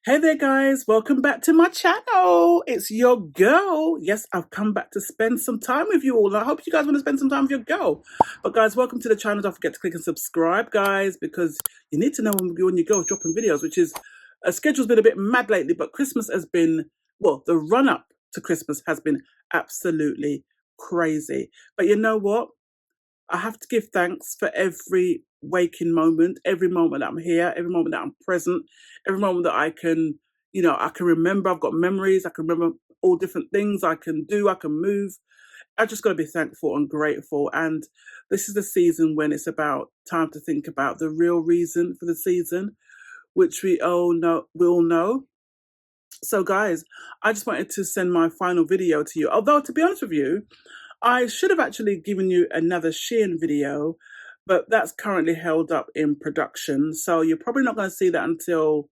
Hey there guys, welcome back to my channel. It's your girl. Yes, I've come back to spend some time with you all. And I hope you guys want to spend some time with your girl. But guys, welcome to the channel. Don't forget to click and subscribe, guys, because you need to know when your girl's dropping videos, which is, schedule's been a bit mad lately, but Christmas has been, well, the run up to Christmas has been absolutely crazy. But you know what? I have to give thanks for every waking moment, every moment that I'm here, every moment that I'm present, every moment that I can, I can remember. I've got memories. I can remember all different things I can do. I can move. I just got to be thankful and grateful. And this is the season when it's about time to think about the real reason for the season, which we all know. So guys, I just wanted to send my final video to you. Although, to be honest with you, I should have actually given you another Shein video, but that's currently held up in production. So you're probably not going to see that until,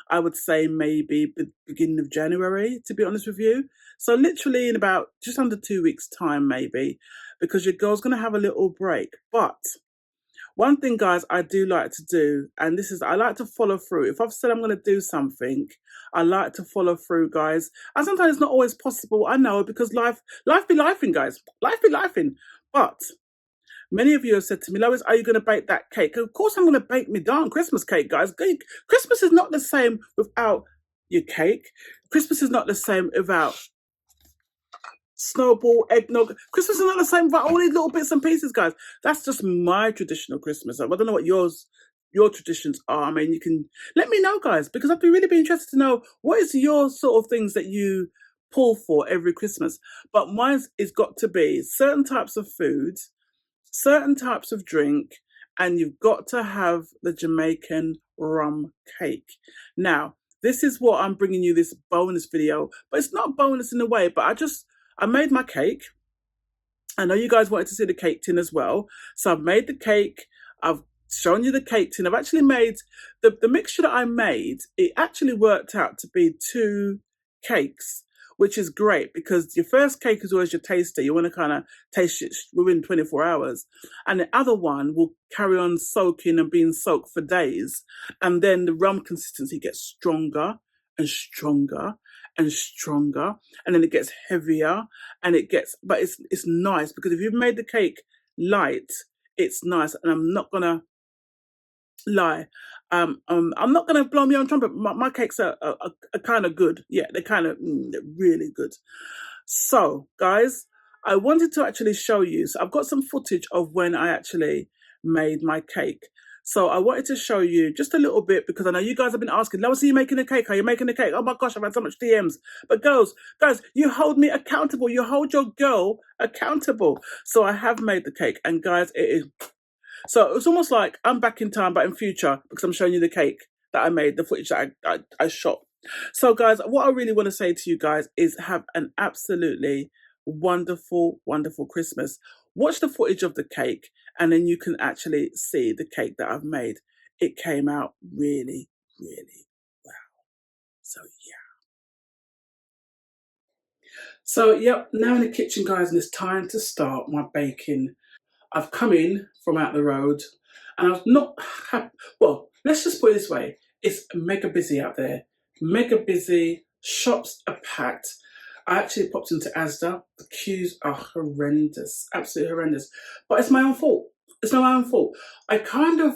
I would say, maybe the beginning of January, to be honest with you. So literally in about just under 2 weeks' time, maybe, because your girl's going to have a little break. But one thing, guys, I do like to do, and this is, I like to follow through. If I've said I'm going to do something, I like to follow through, guys. And sometimes it's not always possible, I know, because life be lifing, guys. Life be lifing. But many of you have said to me, Lois, are you going to bake that cake? Of course I'm going to bake me darn Christmas cake, guys. Christmas is not the same without your cake. Christmas is not the same without snowball, eggnog. Christmas is not the same without all these little bits and pieces, guys. That's just my traditional Christmas. I don't know what your traditions are. I mean, you can let me know, guys, because I'd really be interested to know what is your sort of things that you pull for every Christmas. But mine is got to be certain types of food, certain types of drink, and you've got to have the Jamaican rum cake. Now, this is what I'm bringing you, this bonus video, but it's not bonus in a way, but I made my cake. I know you guys wanted to see the cake tin as well. So I've made the cake. I've shown you the cake tin. I've actually made the mixture that I made. It actually worked out to be 2 cakes, which is great because your first cake is always your taster. You want to kind of taste it within 24 hours. And the other one will carry on soaking and being soaked for days. And then the rum consistency gets stronger and stronger and stronger, and then it gets heavier, and but it's nice because if you've made the cake light, it's nice. And I'm not gonna lie, I'm not gonna blow my own trumpet. My cakes are kind of good. Yeah, they're they're really good. So guys, I wanted to actually show you. So I've got some footage of when I actually made my cake. So I wanted to show you just a little bit because I know you guys have been asking, Lois, are you making a cake? Are you making a cake? Oh my gosh, I've had so much DMs. But guys, you hold me accountable. You hold your girl accountable. So I have made the cake, and guys, it is. So it's almost like I'm back in time, but in future, because I'm showing you the cake that I made, the footage that I shot. So guys, what I really want to say to you guys is have an absolutely wonderful, wonderful Christmas. Watch the footage of the cake, and then you can actually see the cake that I've made. It came out really, really well. So yeah. So yep, now in the kitchen, guys, and it's time to start my baking. I've come in from out the road, and I've not well, let's just put it this way. It's mega busy out there. Mega busy. Shops are packed. I actually popped into Asda. The queues are horrendous, absolutely horrendous. But it's my own fault. It's not my own fault. I kind of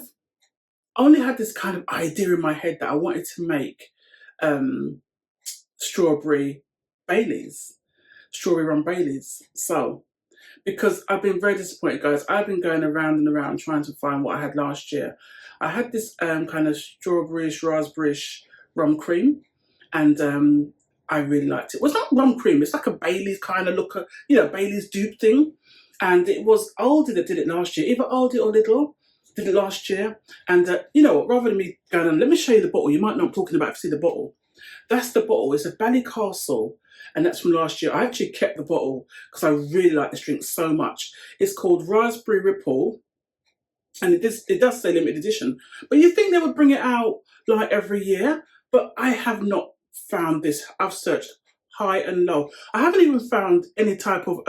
only had this kind of idea in my head that I wanted to make strawberry rum Baileys. So, because I've been very disappointed, guys. I've been going around and around trying to find what I had last year. I had this kind of strawberryish, raspberryish rum cream, and I really liked it. Well, it's not rum cream, it's like a Bailey's kind of look, Bailey's dupe thing. And it was Aldi that did it last year, either Aldi or Lidl did it last year. And you know what, rather than me going on, let me show you the bottle. You might know what I'm talking about if you see the bottle. That's the bottle. It's a Ballycastle, and that's from last year. I actually kept the bottle because I really like this drink so much. It's called Raspberry Ripple, and it does say limited edition. But you think they would bring it out like every year, but I have not found this. I've searched high and low. I haven't even found any type of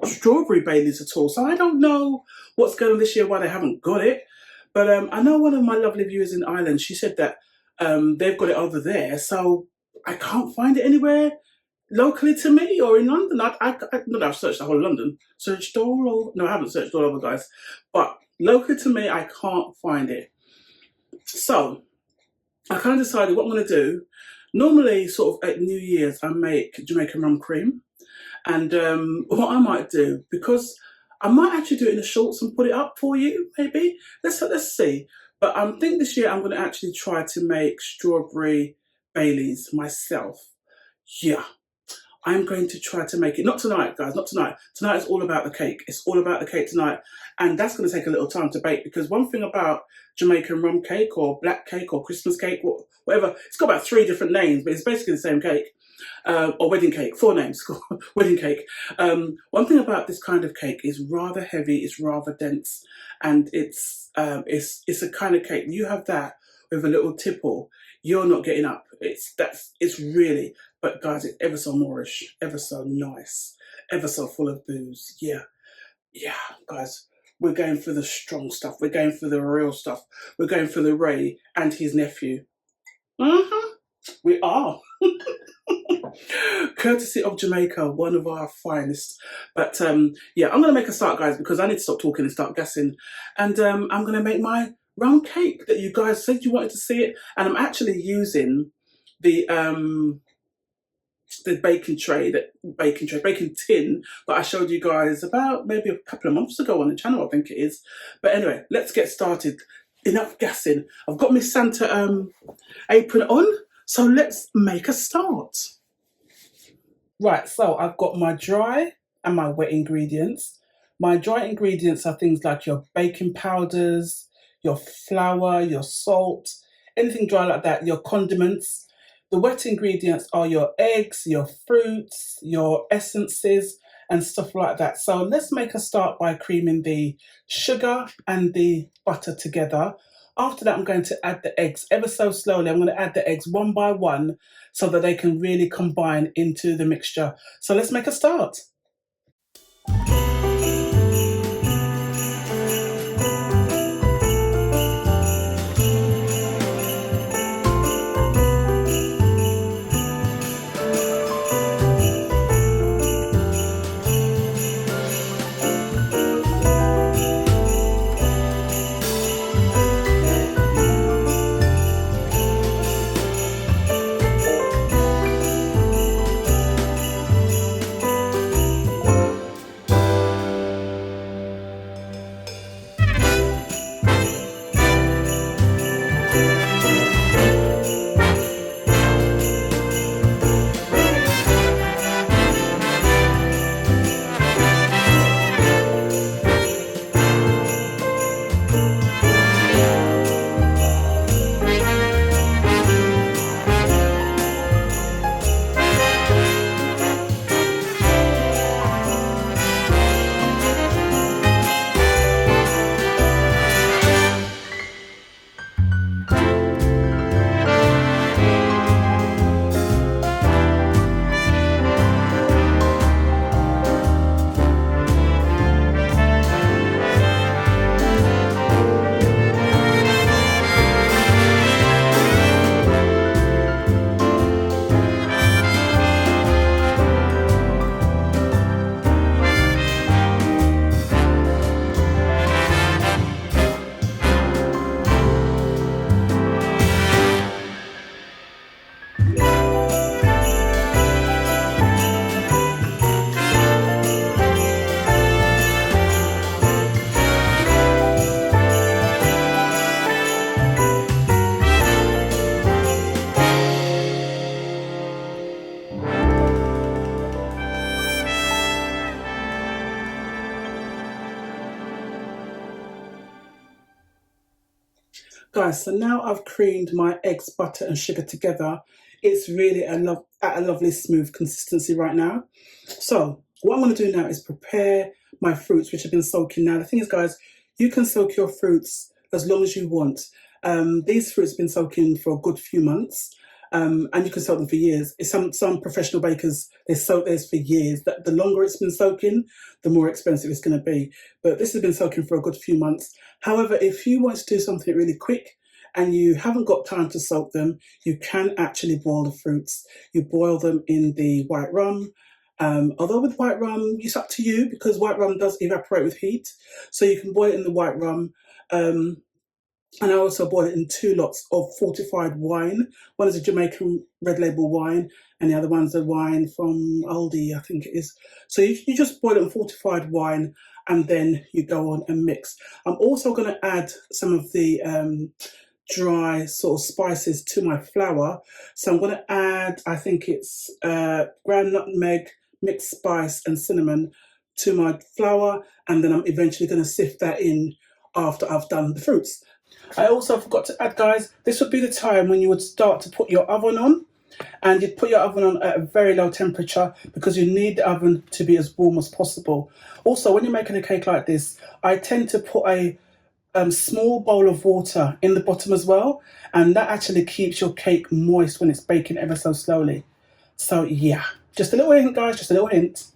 strawberry Baileys at all. So I don't know what's going on this year, why they haven't got it. But I know one of my lovely viewers in Ireland, she said that they've got it over there, so I can't find it anywhere locally to me or in London. I've searched the whole of London, searched all over. No, I haven't searched all over, guys. But locally to me, I can't find it. So I kind of decided what I'm going to do. Normally, sort of at New Year's, I make Jamaican rum cream. And what I might do, because I might actually do it in the shorts and put it up for you, maybe. Let's see. But I think this year I'm going to actually try to make strawberry Baileys myself. Yeah, I'm going to try to make it. Not tonight, guys, not tonight. Tonight is all about the cake. It's all about the cake tonight. And that's going to take a little time to bake, because one thing about Jamaican rum cake or black cake or Christmas cake, whatever, it's got about 3 different names, but it's basically the same cake. Or wedding cake, 4 names, wedding cake. One thing about this kind of cake is rather heavy, it's rather dense, and it's a kind of cake. You have that with a little tipple, you're not getting up. It's really, but guys, it's ever so Moorish, ever so nice, ever so full of booze. Yeah, guys, we're going for the strong stuff. We're going for the real stuff. We're going for the Ray and his nephew. We are. Courtesy of Jamaica, one of our finest. But yeah, I'm going to make a start, guys, because I need to stop talking and start gassing. And I'm going to make my round cake that you guys said you wanted to see it. And I'm actually using the baking tin that I showed you guys about maybe a couple of months ago on the channel, I think it is. But anyway, let's get started. Enough gassing. I've got my Santa apron on, so let's make a start. Right, so I've got my dry and my wet ingredients. My dry ingredients are things like your baking powders, your flour, your salt, anything dry like that, your condiments. The wet ingredients are your eggs, your fruits, your essences, and stuff like that. So let's make a start by creaming the sugar and the butter together. After that, I'm going to add the eggs ever so slowly. I'm going to add the eggs one by one so that they can really combine into the mixture. So let's make a start. Guys, so now I've creamed my eggs, butter and sugar together. It's really at a lovely smooth consistency right now. So what I'm going to do now is prepare my fruits, which have been soaking. Now the thing is, guys, you can soak your fruits as long as you want. These fruits have been soaking for a good few months. And you can soak them for years. Some professional bakers, they soak theirs for years. The longer it's been soaking, the more expensive it's going to be. But this has been soaking for a good few months. However, if you want to do something really quick and you haven't got time to soak them, you can actually boil the fruits. You boil them in the white rum. Although with white rum, it's up to you because white rum does evaporate with heat. So you can boil it in the white rum. And I also bought it in 2 lots of fortified wine. One is a Jamaican red label wine, and the other one's a wine from Aldi, I think it is. So you just boil it in fortified wine, and then you go on and mix. I'm also going to add some of the dry sort of spices to my flour. So I'm going to add, I think it's ground nutmeg, mixed spice and cinnamon to my flour, and then I'm eventually going to sift that in after I've done the fruits. I also forgot to add, guys, this would be the time when you would start to put your oven on, and you'd put your oven on at a very low temperature because you need the oven to be as warm as possible. Also, when you're making a cake like this, I tend to put a small bowl of water in the bottom as well, and that actually keeps your cake moist when it's baking ever so slowly. So yeah, just a little hint, guys, just a little hint.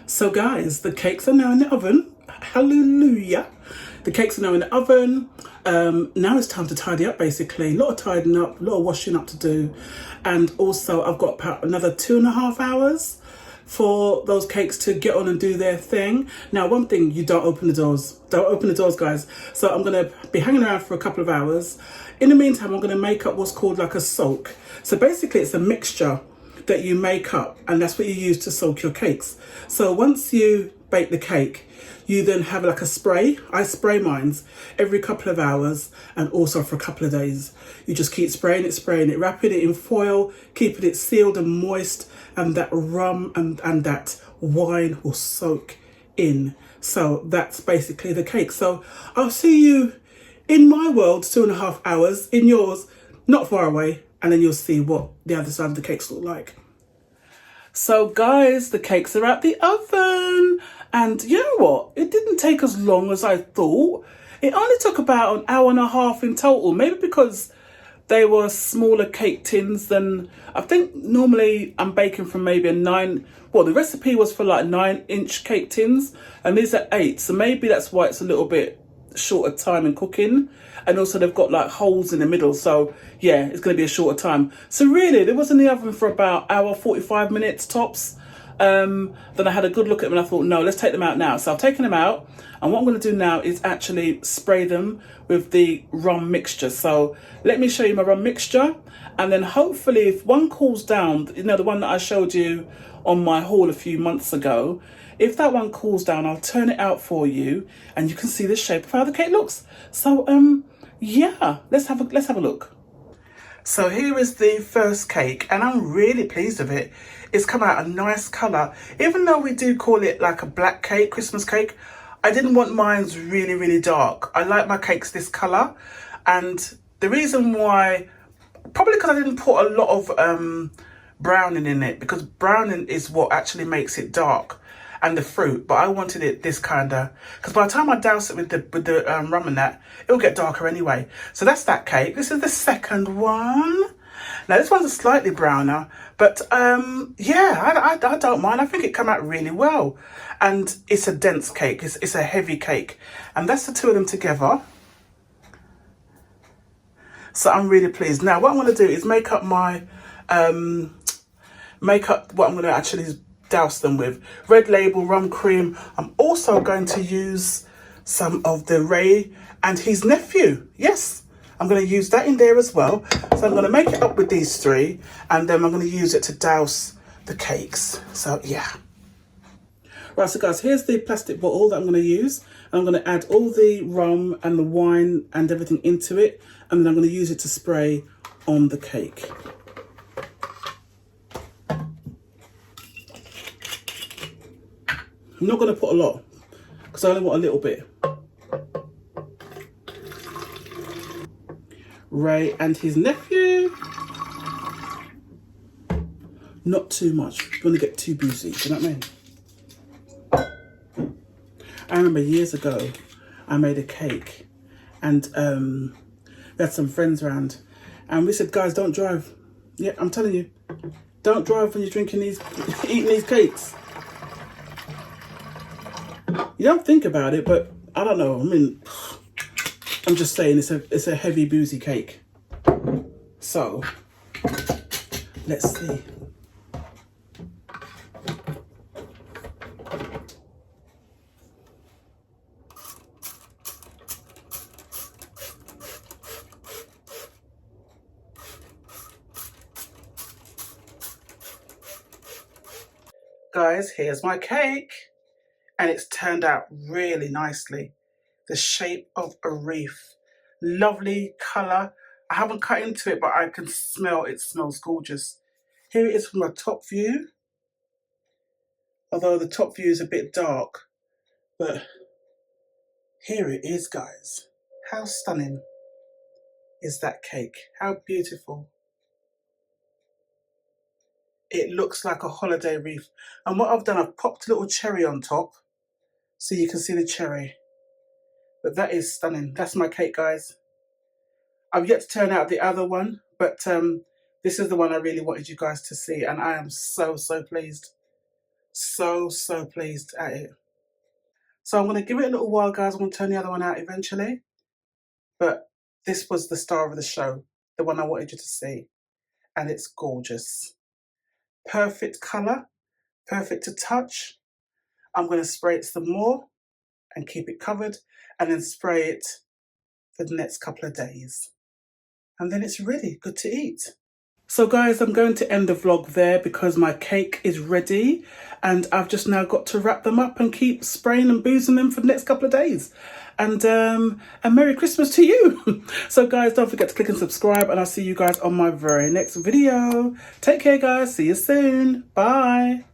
So guys, the cakes are now in the oven. Hallelujah. The cakes are now in the oven. Now it's time to tidy up, basically. A lot of tidying up, a lot of washing up to do. And also I've got about another 2.5 hours for those cakes to get on and do their thing. Now, one thing, you don't open the doors. Don't open the doors, guys. So I'm going to be hanging around for a couple of hours. In the meantime, I'm going to make up what's called like a soak. So basically it's a mixture that you make up, and that's what you use to soak your cakes. So once you bake the cake, you then have like a spray. I spray mines every couple of hours and also for a couple of days. You just keep spraying it, wrapping it in foil, keeping it sealed and moist, and that rum and that wine will soak in. So that's basically the cake. So I'll see you In my world, 2.5 hours. In yours, not far away. And then you'll see what the other side of the cakes look like. So guys, the cakes are out the oven. And you know what? It didn't take as long as I thought. It only took about an hour and a half in total. Maybe because they were smaller cake tins than, I think normally I'm baking from maybe the recipe was for like 9-inch cake tins and these are 8. So maybe that's why it's a little bit shorter time in cooking. And also they've got like holes in the middle. So yeah, it's going to be a shorter time. So really, it was in the oven for about hour, 45 minutes tops. Then I had a good look at them and I thought, no, let's take them out now. So I've taken them out. And what I'm going to do now is actually spray them with the rum mixture. So let me show you my rum mixture. And then hopefully if one cools down, you know, the one that I showed you on my haul a few months ago, if that one cools down, I'll turn it out for you and you can see the shape of how the cake looks. So yeah, let's have a look. So here is the first cake and I'm really pleased with it. It's come out a nice colour. Even though we do call it like a black cake, Christmas cake, I didn't want mine's really, really dark. I like my cakes this colour. And the reason why, probably because I didn't put a lot of browning in it, because browning is what actually makes it dark, and the fruit. But I wanted it this kind of, because by the time I douse it with the rum and that, it'll get darker anyway. So that's that cake. This is the second one. Now this one's a slightly browner, but yeah, I don't mind. I think it came out really well. And it's a dense cake, it's a heavy cake. And that's the two of them together. So I'm really pleased. Now what I'm gonna do is make up my, what I'm gonna actually douse them with. Red Label rum cream. I'm also going to use some of the Ray and his nephew. Yes. I'm going to use that in there as well. So I'm going to make it up with these three and then I'm going to use it to douse the cakes. So yeah. Right, so guys, here's the plastic bottle that I'm going to use. I'm going to add all the rum and the wine and everything into it. And then I'm going to use it to spray on the cake. I'm not going to put a lot because I only want a little bit. Ray and his nephew. Not too much. You're going to get too boozy. Do you know what I mean? I remember years ago, I made a cake and we had some friends around and we said, guys, don't drive. Yeah, I'm telling you, don't drive when you're drinking these, eating these cakes. You don't think about it, but I don't know. I mean, I'm just saying it's a heavy boozy cake. So let's see. Guys, here's my cake and it's turned out really nicely. The shape of a wreath. Lovely colour. I haven't cut into it, but I can smell it smells gorgeous. Here it is from a top view. Although the top view is a bit dark, but here it is, guys. How stunning is that cake? How beautiful. It looks like a holiday wreath. And what I've done, I've popped a little cherry on top so you can see the cherry. But that is stunning. That's my cake, guys. I've yet to turn out the other one, but this is the one I really wanted you guys to see. And I am so, so pleased. So, so pleased at it. So I'm going to give it a little while, guys. I'm going to turn the other one out eventually. But this was the star of the show, the one I wanted you to see. And it's gorgeous. Perfect colour, perfect to touch. I'm going to spray it some more and keep it covered and then spray it for the next couple of days. And then it's ready, good to eat. So guys, I'm going to end the vlog there because my cake is ready and I've just now got to wrap them up and keep spraying and boozing them for the next couple of days. And Merry Christmas to you. So guys, don't forget to click and subscribe and I'll see you guys on my very next video. Take care guys, see you soon. Bye.